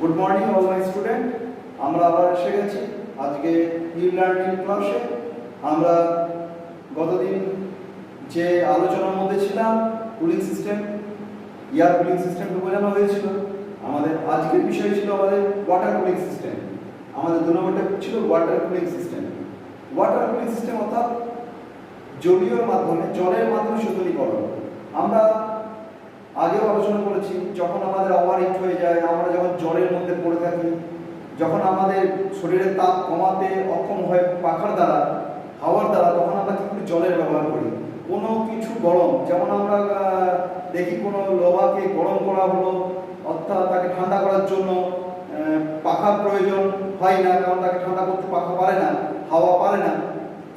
Good morning all my student. আমরা আবার এসে গেছি আজকে ই লার্নিং ক্লাসে। আমরা গতদিন যে আলোচনার মধ্যে ছিলাম কুলিং সিস্টেম, এয়ার কুলিং সিস্টেমকে বোঝানো হয়েছিল। আমাদের আজকের বিষয় ছিল আমাদের ওয়াটার কুলিং সিস্টেম। আমাদের 2 নম্বরটা ছিল water cooling system. Water cooling system অর্থাৎ জলীয় মাধ্যমে, জলের মাধ্যমে শীতলীকরণ। আমরা আগেও আলোচনা করেছি, যখন আমাদের ওভার হিট হয়ে যায়, আমরা যখন জলের মধ্যে পড়ে থাকি, যখন আমাদের শরীরের তাপ কমাতে অক্ষম হয় পাখার দ্বারা, হাওয়ার দ্বারা, তখন আমরা কি করি? জলের ব্যবহার করি। কোনো কিছু গরম, যেমন আমরা দেখি কোনো লোহাকে গরম করা হলো, অর্থাৎ তাকে ঠান্ডা করার জন্য পাখার প্রয়োজন হয় না, কারণ তাকে ঠান্ডা করতে পাখা পারে না, হাওয়া পারে না।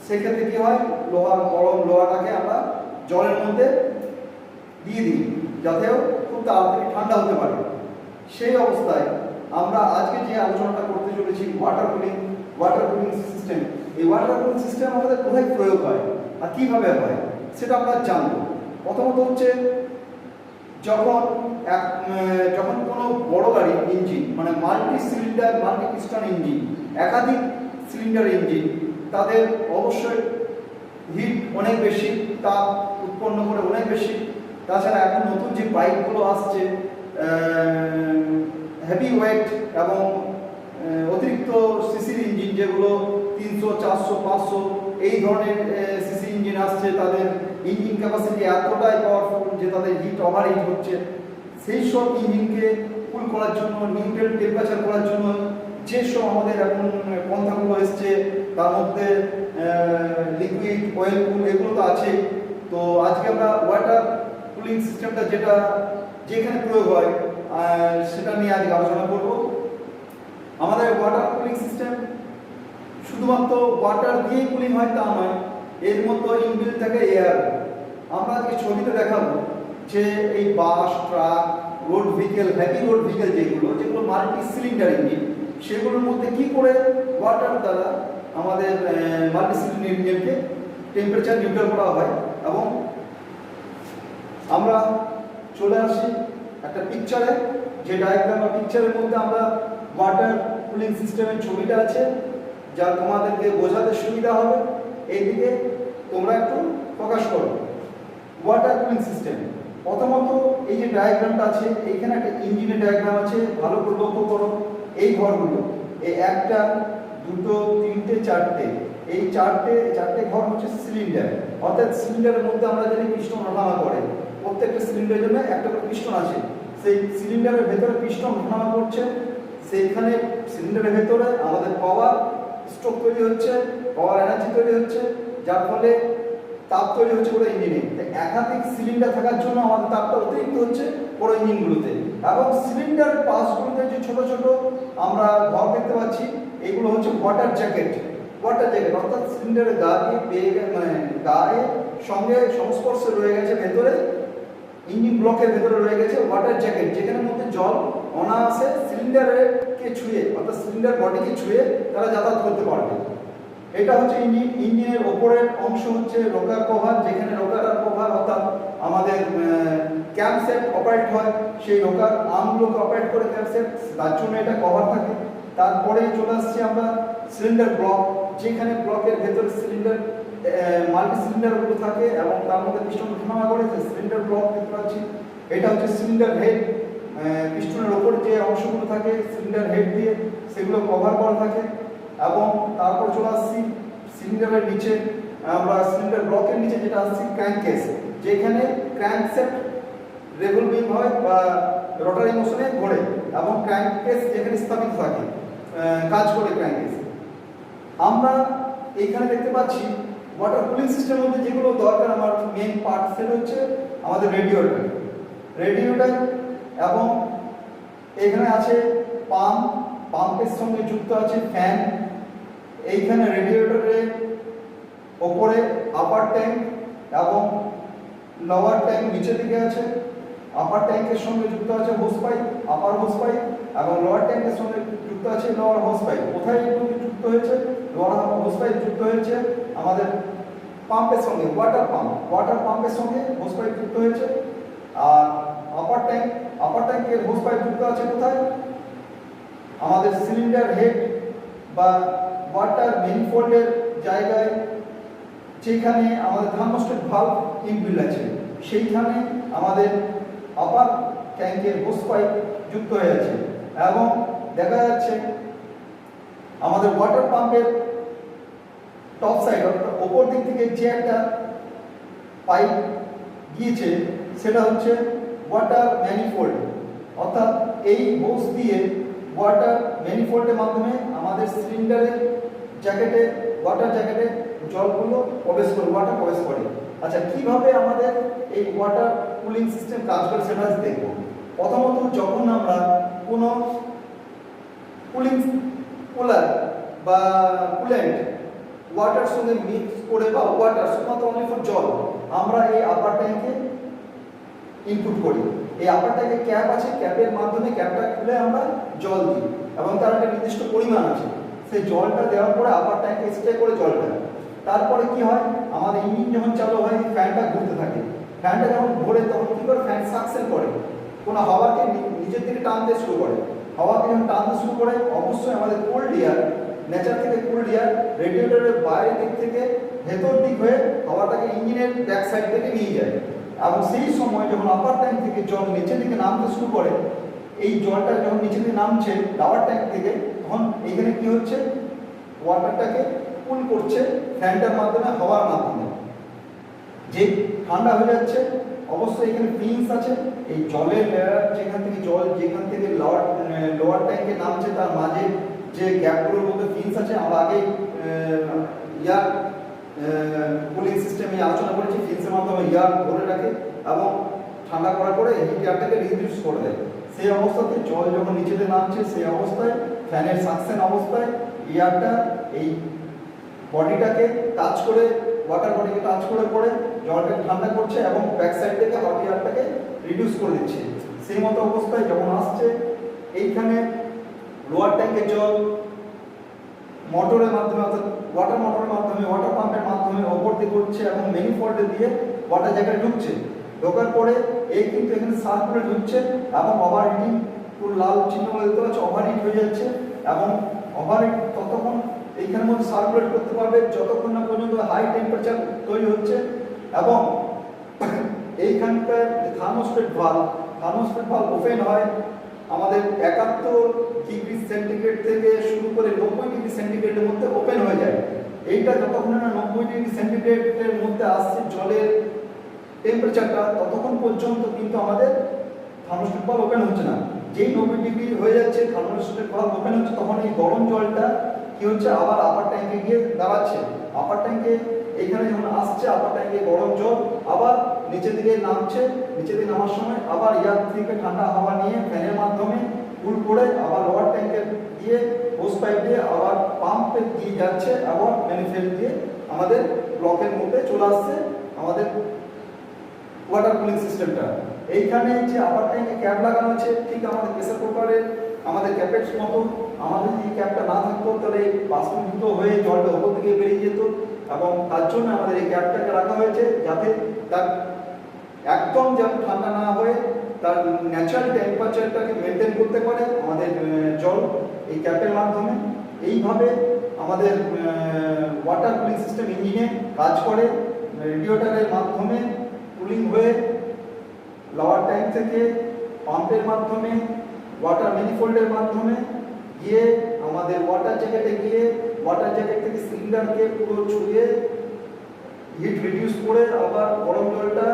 সেক্ষেত্রে কি হয়? গরম লোহাটাকে আমরা জলের মধ্যে দিয়ে দিই, যাতেও খুব তাড়াতাড়ি ঠান্ডা হতে পারে। সেই অবস্থায় আমরা আজকে যে আলোচনাটা করতে চলেছি ওয়াটার কুলিং সিস্টেম। এই ওয়াটার কুলিং সিস্টেম আমাদের কোথায় প্রয়োগ হয় আর কীভাবে হয় সেটা আমরা জানবো। প্রথমত হচ্ছে যখন কোনো বড় গাড়ি ইঞ্জিন, মানে multi cylinder multi piston engine, একাধিক সিলিন্ডার ইঞ্জিন, তাদের অবশ্যই হিট অনেক বেশি, তাপ উৎপন্ন করে অনেক বেশি। তাছাড়া এখন নতুন যে বাইকগুলো আসছে হেভি ওয়েট এবং অতিরিক্ত সিসির ইঞ্জিন, যেগুলো 300, 400, 500 এই ধরনের সিসি ইঞ্জিন আসছে, তাদের ইঞ্জিন ক্যাপাসিটি এতটাই পাওয়ারফুল যে তাদের হিট ওভার হিট হচ্ছে। সেই সব ইঞ্জিনকে কুল করার জন্য, নিউট্রাল টেম্পারেচার করার জন্য যেসব আমাদের এখন পন্থাগুলো এসছে, তার মধ্যে লিকুইড, অয়েল কুল, এগুলো তো আছেই। তো আজকে আমরা ওয়াটার কুলিং সিস্টেমটা যেখানে প্রয়োগ হয় সেটা নিয়ে আজকে আলোচনা করব। আমাদের ওয়াটার কুলিং সিস্টেম শুধুমাত্র ওয়াটার দিয়েই কুলিং হয় তা নয়, এর মধ্যে ইনবিল্ট থাকে এয়ার। আমরা আজকে ছবিতে দেখাবো যে এই bus, truck, road vehicle, heavy road vehicle যেগুলো মাল্টি সিলিন্ডার ইঞ্জিন, সেগুলোর মধ্যে কি করে ওয়াটার দ্বারা আমাদের মাল্টি সিলিন্ডার ইঞ্জিনকে টেম্পারেচার নিউট্রাল করা হয়। এবং আমরা চলে আসি একটা পিকচারে, যে ডায়াগ্রাম বা পিকচারের মধ্যে আমরা ওয়াটার কুলিং সিস্টেমের ছবিটা আছে, যা তোমাদেরকে বোঝাতে সুবিধা হবে। এইদিকে তোমরা একটু প্রকাশ করো। ওয়াটার কুলিং সিস্টেম প্রথমত এই যে ডায়াগ্রামটা আছে, এইখানে একটা ইঞ্জিনের ডায়াগ্রাম আছে, ভালো করে লক্ষ্য করো। এই ঘরগুলো, এই 1টা 2টো 3টে 4টে, এই চারটে ঘর হচ্ছে সিলিন্ডার। অর্থাৎ সিলিন্ডারের মধ্যে আমরা জানি পিস্টন ওঠানামা করে, প্রত্যেকটা সিলিন্ডারের জন্য একটা করে পিস্টন আছে। সেই সিলিন্ডারের ভেতরে পিস্টন ওঠানামা করছে, সেইখানে সিলিন্ডারের ভেতরে আমাদের পাওয়ার স্ট্রোক তৈরি হচ্ছে, পাওয়ার এনার্জি তৈরি হচ্ছে, যার ফলে তাপ তৈরি হচ্ছে পুরো ইঞ্জিনে। একাধিক সিলিন্ডার থাকার জন্য আমাদের তাপটা অতিরিক্ত হচ্ছে পুরো ইঞ্জিনগুলোতে। এবং সিলিন্ডার পাশগুলোতে যে ছোট ছোট আমরা ঘর দেখতে পাচ্ছি, এগুলো হচ্ছে ওয়াটার জ্যাকেট অর্থাৎ সিলিন্ডারের গায়ের সঙ্গে সংস্পর্শে রয়ে গেছে, ভেতরে ইঞ্জিন ব্লকের ভেতরে রয়ে গেছে ওয়াটার জ্যাকেট, যেখানের মধ্যে জল অনায়াসে সিলিন্ডারকে ছুঁয়ে, অর্থাৎ সিলিন্ডার বডিকে ছুঁয়ে তারা যাতায়াত করতে পারবে। এটা হচ্ছে ইঞ্জিনের ওপরের অংশ হচ্ছে রোকার কভার, যেখানে রোকার আর কভার অর্থাৎ আমাদের ক্যাম্পসেট অপারেট হয়, সেই রোকার আর্মগুলোকে অপারেট করে ক্যাম্পসেট, তার জন্য এটা কভার থাকে। তারপরে চলে আসছি আমরা সিলিন্ডার ব্লক, যেখানে ব্লকের ভেতরে সিলিন্ডার মাল্টি সিলিন্ডারগুলো থাকে এবং তার মধ্যে পিস্টন ওঠানামা করে, সিলিন্ডার ব্লক দেখতে পাচ্ছি। এটা হচ্ছে সিলিন্ডার হেড, পিস্টনের ওপর যে অংশগুলো থাকে সিলিন্ডার হেড দিয়ে সেগুলো কভার করা থাকে। এবং তারপর চলে আসছি সিলিন্ডারের নিচে, আমরা সিলিন্ডার ব্লকের নিচে যেটা আসছি ক্র্যাঙ্ককেস, যেখানে ক্র্যাঙ্কসেট রেভলভিং হয় বা রোটারি মোশনে ঘোরে, এবং ক্র্যাঙ্ককেস যেখানে স্থাপিত থাকে কাজ করে ক্র্যাঙ্ককেস। আমরা এইখানে দেখতে পাচ্ছি ওয়াটার কুলিং সিস্টেমের মধ্যে যেগুলো দরকার, আমার মেইন পার্ট সেটা হচ্ছে আমাদের রেডিয়েটর এবং এখানে আছে পাম্পের সঙ্গে যুক্ত আছে ফ্যান। এইখানে রেডিয়েটরের ওপরে আপার ট্যাঙ্ক এবং লোয়ার ট্যাঙ্ক নিচের দিকে আছে। আপার ট্যাঙ্কের সঙ্গে যুক্ত আছে হোস পাইপ, আপার হোস পাইপ, এবং লোয়ার ট্যাঙ্কের সঙ্গে যুক্ত আছে লোয়ার হোস পাইপ। কোথায় এগুলো যুক্ত হয়েছে? লোয়ার হোস পাইপ যুক্ত হয়েছে আমাদের পাম্পের সঙ্গে, ওয়াটার পাম্পের সঙ্গে হোস পাইপ যুক্ত হয়েছে। আর আপার ট্যাঙ্কের হোস পাইপ যুক্ত আছে কোথায়? আমাদের সিলিন্ডার হেড বা ওয়াটার ম্যানিফোল্ডের জায়গায় যেখানে আমাদের থার্মোস্ট্যাট ভালভ ইনবিল্ড আছে সেইখানে আমাদের আপার ট্যাঙ্কের হোস পাইপ যুক্ত হয়ে আছে এবং দেখা যাচ্ছে আমাদের ওয়াটার পাম্পের টপ সাইড অর্থাৎ ওপর দিক থেকে যে একটা পাইপ গিয়েছে সেটা হচ্ছে ওয়াটার ম্যানিফোল্ড, অর্থাৎ এই হোস দিয়ে ওয়াটার ম্যানিফোল্ডের মাধ্যমে আমাদের সিলিন্ডারের জ্যাকেটে ওয়াটার জ্যাকেটে জলগুলো প্রবেশ করে ওয়াটার প্রবেশ করে। আচ্ছা, কিভাবে আমাদের এই ওয়াটার কুলিং সিস্টেম কাজ করে সেটা দেখব। প্রথমত যখন আমরা কোনো কুলিং কুলার বা কুলেন্ট ওয়াটার সঙ্গে মিক্স করে বা ওয়াটার শুধুমাত্র অনলি ফর জল আমরা এই আপার ট্যাঙ্কে ইনপুট করি। এই আপার ট্যাঙ্কে ক্যাপ আছে, ক্যাপের মাধ্যমে ক্যাপটা খুলে আমরা জল দিই এবং তার একটা নির্দিষ্ট পরিমাণ আছে। সেই জলটা দেওয়ার পরে আপার ট্যাঙ্কে স্প্রে করে জলটা, তারপরে কি হয় আমাদের ইঞ্জিন যখন চালু হয় ফ্যানটা ঘুরতে থাকে। ফ্যানটা যখন ঘোরে তখন কি করে ফ্যান সাকশন করে, কোনো হাওয়াকে নিচের দিকে টানতে শুরু করে। হাওয়াকে যখন টানতে শুরু করে অবশ্যই আমাদের কোল্ড এয়ার নেচার থেকে কোল্ড এয়ার রেডিয়েটরের বাইরের দিক থেকে ভেতর দিক হয়ে হাওয়াটাকে ইঞ্জিনের ব্যাক সাইড থেকে নিয়ে যায় এবং সেই সময় যখন আপার ট্যাঙ্ক থেকে জল নিচের দিকে নামতে শুরু করে, এই জলটা যখন নিচের দিকে নামছে লোয়ার ট্যাঙ্ক থেকে, তখন এইখানে কি হচ্ছে ওয়াটারটাকে কুল করছে ফ্যানটার মাধ্যমে, হাওয়ার মাধ্যমে। যে ঠান্ডা হয়ে যাচ্ছে অবশ্যই এখানে ফিন্স আছে, এই জলের লেয়ার যেখান থেকে জল যেখান থেকে লোয়ার ট্যাঙ্কে নামছে তার মাঝে যে গ্যাপগুলোর মধ্যে ফিন্স আছে। আমরা আগে এয়ার কুলিং সিস্টেমে আলোচনা করেছি, ফিন্সের মাধ্যমে এয়ার ধরে রাখে এবং ঠান্ডা করার পরে হিট এয়ারটাকে রিডিউস করে দেয়। সেই অবস্থাতে জল যখন নিচেতে নামছে সেই অবস্থায় ফ্যানের সাকশন অবস্থায় এয়ারটা এই বডিটাকে টাচ করে ওয়াটার বডিকে টাচ করে পরে জলটাকে ঠান্ডা করছে এবং ব্যাক সাইড থেকে হট এয়ারটাকে রিডিউস করে দিচ্ছে। সেই মতো অবস্থায় যখন আসছে এইখানে লোয়ার ট্যাঙ্কের জল মোটরের মাধ্যমে অর্থাৎ ওয়াটার মোটরের মাধ্যমে ওয়াটার পাম্পের মাধ্যমে ওপর দিকে উঠছে এবং ম্যানিফোল্ডে দিয়ে ওয়াটার জায়গায় ঢুকছে। ঢোকার পরে এই কিন্তু এখানে সার্কুলেট হচ্ছে এবং ওভারহিটিং পুরো লাল চিহ্ন বলে দিতে পারছে, ওভারহিট হয়ে যাচ্ছে এবং ওভারহিট ততক্ষণ এইখানের মধ্যে সার্কুলেট করতে পারবে যতক্ষণ না পর্যন্ত হাই টেম্পারেচার তৈরি হচ্ছে এবং এইখানকার থার্মোস্ট্যাট ভালভ ওপেন হয় আমাদের 71 ডিগ্রি সেন্টিগ্রেড থেকে শুরু করে 90 ডিগ্রি সেন্টিগ্রেডের মধ্যে ওপেন হয়ে যায়। এইটা যতক্ষণ না 90 ডিগ্রি সেন্টিগ্রেডের মধ্যে আসছে জলের টেম্পারেচারটা, ততক্ষণ পর্যন্ত কিন্তু আমাদের থার্মোস্ট্যাট ভালভ ওপেন হচ্ছে না। যেই 90 ডিগ্রি হয়ে যাচ্ছে থার্মোস্ট্যাট ভালভ ওপেন হচ্ছে, তখন এই গরম জলটা কি হচ্ছে আবার আপার ট্যাঙ্কে গিয়ে দাঁড়াচ্ছে। আপার ট্যাঙ্কে এইখানে যখন আসছে আপার ট্যাঙ্কে গরম জল আবার নিচের দিকে নামছে, নিচের দিকে নামার সময় আবার এয়ার থেকে ঠান্ডা হাওয়া নিয়ে ফ্যানের মাধ্যমে কুল করে আবার লোয়ার ট্যাঙ্কে দিয়ে হোস পাইপ দিয়ে আবার পাম্পে দিয়ে যাচ্ছে, আবার ম্যানিফোল্ড দিয়ে আমাদের ব্লকের মধ্যে চলে আসছে আমাদের ওয়াটার কুলিং সিস্টেমটা। এইখানে যে আপার ট্যাঙ্কে ক্যাপ লাগানো আছে ঠিক আমাদের প্রেসার কুকারের আমাদের ক্যাপের মতো। আমাদের যদি ক্যাপটা না থাকতো তাহলে বাষ্পীভূত হয়ে জলটা ওপর থেকে বেরিয়ে যেত এবং তার জন্য আমাদের এই ক্যাপটাকে রাখা হয়েছে যাতে তার একদম যেন ঠান্ডা না হয়ে তার ন্যাচারাল টেম্পারেচারটাকে মেনটেন করতে পারে আমাদের জল এই ক্যাপের মাধ্যমে। এইভাবে আমাদের ওয়াটার কুলিং সিস্টেম ইঞ্জিনে কাজ করে। রেডিয়েটরের মাধ্যমে কুলিং হয়ে লোয়ার ট্যাঙ্ক থেকে পাম্পের মাধ্যমে ওয়াটার ম্যানিফোল্ডের মাধ্যমে গিয়ে আমাদের ওয়াটার জ্যাকেটে গিয়ে ওয়াটার জ্যাকেট থেকে সিলিন্ডারকে পুরো ছুঁয়ে হিট রিডিউস করে আবার গরম জলটা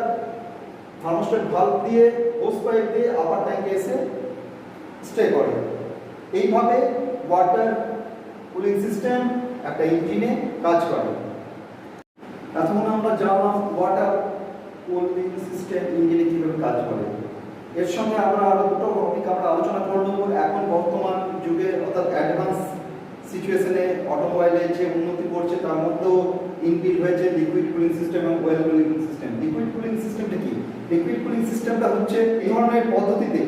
থার্মোস্ট্যাট ভালভ দিয়ে হোস পাইপ দিয়ে আপার ট্যাঙ্কে এসে স্টে করে। এইভাবে ওয়াটার কুলিং সিস্টেম একটা ইঞ্জিনে কাজ করে। এখন আমরা জানলাম ওয়াটার কুলিং সিস্টেম ইঞ্জিনে কীভাবে কাজ করে। এর সঙ্গে আমরা আরো দুটো টপিক আমরা আলোচনা করব। এখন বর্তমান যুগে অর্থাৎ অ্যাডভান্স সিচুয়েশনে অটোমোবাইলে যে উন্নতি করছে তার মধ্যেও ইনবিল্ড হয়েছে লিকুইড কুলিং সিস্টেম এবং well cooling system. Liquid cooling সিস্টেমটা কি? লিকুইড কুলিং সিস্টেমটা হচ্ছে এই ধরনের পদ্ধতিতে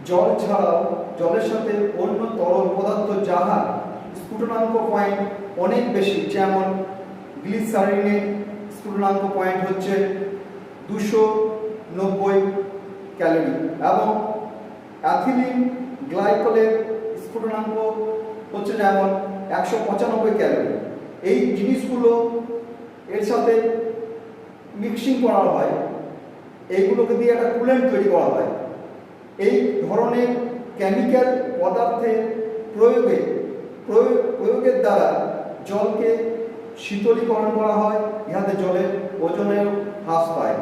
জল ছাড়াও জলের সাথে অন্য তরল পদার্থ যাহার স্ফুটনাঙ্ক পয়েন্ট অনেক বেশি, যেমন গ্লিসারিনের স্ফুটনাঙ্ক পয়েন্ট হচ্ছে 290 ক্যালোরি এবং অ্যাথিলিন গ্লাইকলের স্ফুটনাঙ্ক হচ্ছে যেমন 195 ক্যালোরি। এই জিনিসগুলো এর সাথে মিক্সিং করা হয়, এইগুলোকে দিয়ে একটা কুলেন্ট তৈরি করা হয়। এই ধরনের কেমিক্যাল পদার্থের প্রয়োগের দ্বারা জলকে শীতলীকরণ করা হয়, ইহাতে জলের ওজনের হ্রাস পায়।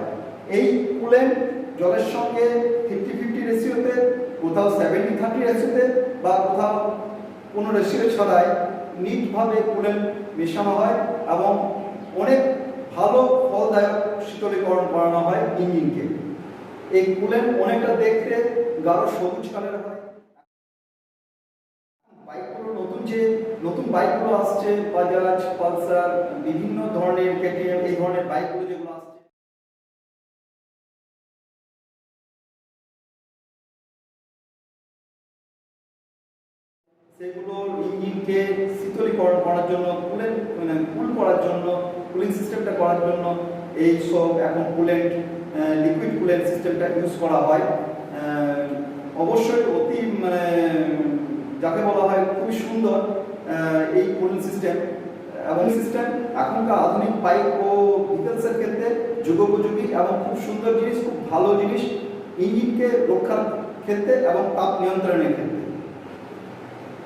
এই কুলেন্ট জলের সঙ্গে 50-50 রেশিওতে, কোথাও 70-30 রেশিওতে বা কোথাও কোনো রেশিও ছাড়াই নিটভাবে কুলেন্ট মেশানো হয় এবং অনেক ভালো ফলদায়ক শীতলীকরণ করানো হয় ইঞ্জিনকে। এই কুলেন্ট অনেকটা দেখতে গাঢ় সবুজ কালারের হয়। বাইকগুলো নতুন বাইকগুলো আসছে, বাজাজ, পালসার, বিভিন্ন ধরনের কেটিএম, এই ধরনের বাইকগুলো যেগুলো আসছে, সেগুলোর ইঞ্জিনকে শীতলীকরণ করার জন্য, কুল করার জন্য, কুলিং সিস্টেমটা করার জন্য এই সব এখন লিকুইড কুলেন্ট সিস্টেমটা ইউজ করা হয়। অবশ্যই অতি যাকে বলা হয় খুবই সুন্দর এই কুলিং সিস্টেম এবং এখনকার আধুনিক বাইক ও ভেহিকলসের ক্ষেত্রে যুগোপযোগী এবং খুব সুন্দর জিনিস, খুব ভালো জিনিস ইঞ্জিনকে রক্ষার ক্ষেত্রে এবং তাপ নিয়ন্ত্রণের ক্ষেত্রে।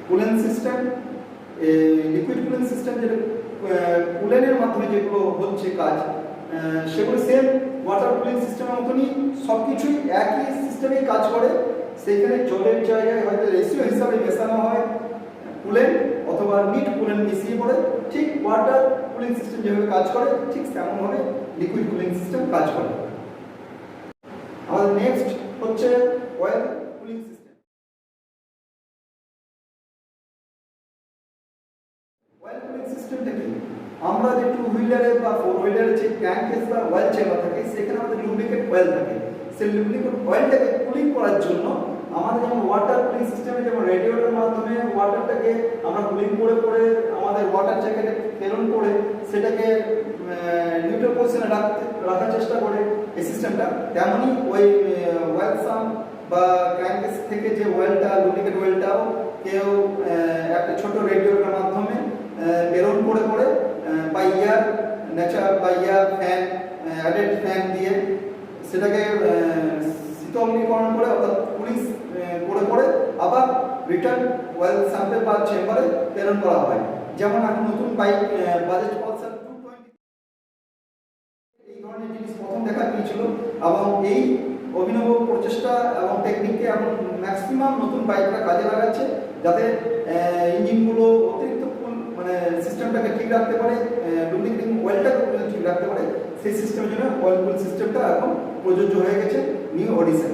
Coolant system, liquid coolant system, যেটা কুলেনের মাধ্যমে যেগুলো হচ্ছে কাজ, সেগুলো সেম ওয়াটার কুলিং সিস্টেমের মতনই, সব কিছুই একই সিস্টেমেই কাজ করে। সেইখানে জলের জায়গায় হয়তো রেশিও হিসাবে মেশানো হয় কুলেন্ট অথবা নিট কুলেন্ট মিশিয়ে পড়ে। ঠিক ওয়াটার কুলিং সিস্টেম যেভাবে কাজ করে ঠিক তেমনভাবে লিকুইড কুলিং সিস্টেম কাজ করে। আমাদের নেক্সট হচ্ছে oil cooling system. Oil cooling সিস্টেমটা কি? আমরা যে 2 হুইলারে বা 4 হুইলারে যে ক্র্যাঙ্ককেস বা অয়েল চেম্বার থাকে, সেখানে আমাদের লুব্রিকেট অয়েল থাকে। সেই লুব্রিকেট অয়েলটাকে কুলিং করার জন্য আমাদের যেমন ওয়াটার কুলিং সিস্টেমে যেমন রেডিয়েটরের মাধ্যমে ওয়াটারটাকে আমরা কুলিং করে আমাদের ওয়াটার জ্যাকেটে প্রেরণ করে সেটাকে নিউট্রাল পজিশনে রাখার চেষ্টা করে এই সিস্টেমটা, তেমনই ওই অয়েল সাম বা ক্র্যাঙ্ককেস থেকে যে অয়েলটা, লুব্রিকেট অয়েলটাও কেউ একটা ছোট রেডিয়েটরের মাধ্যমে প্রেরণ করে বা ইয়ার ফ্যান, অ্যাডেড ফ্যান দিয়ে সেটাকে শীতলীকরণ করে অর্থাৎ কুলিং করে আবার রিটার্ন অয়েল স্যাম্পল বা চেম্বারে প্রেরণ করা হয়। যেমন এখন নতুন বাইক বাজাজ পালসার 220 এই ধরনের জিনিস প্রথম দেখা গিয়েছিল এবং এই অভিনব প্রচেষ্টা এবং টেকনিককে এখন ম্যাক্সিমাম নতুন বাইকরা কাজে লাগাচ্ছে, যাতে ইঞ্জিনগুলো অতিরিক্ত সিস্টেমটাকে ঠিক রাখতে পারে, লুব্রিকেটিং অয়েলটাকে ঠিক রাখতে পারে। সেই সিস্টেমের জন্য অয়েল কুল সিস্টেমটা এখন প্রযোজ্য হয়ে গেছে নিউ অডিশন।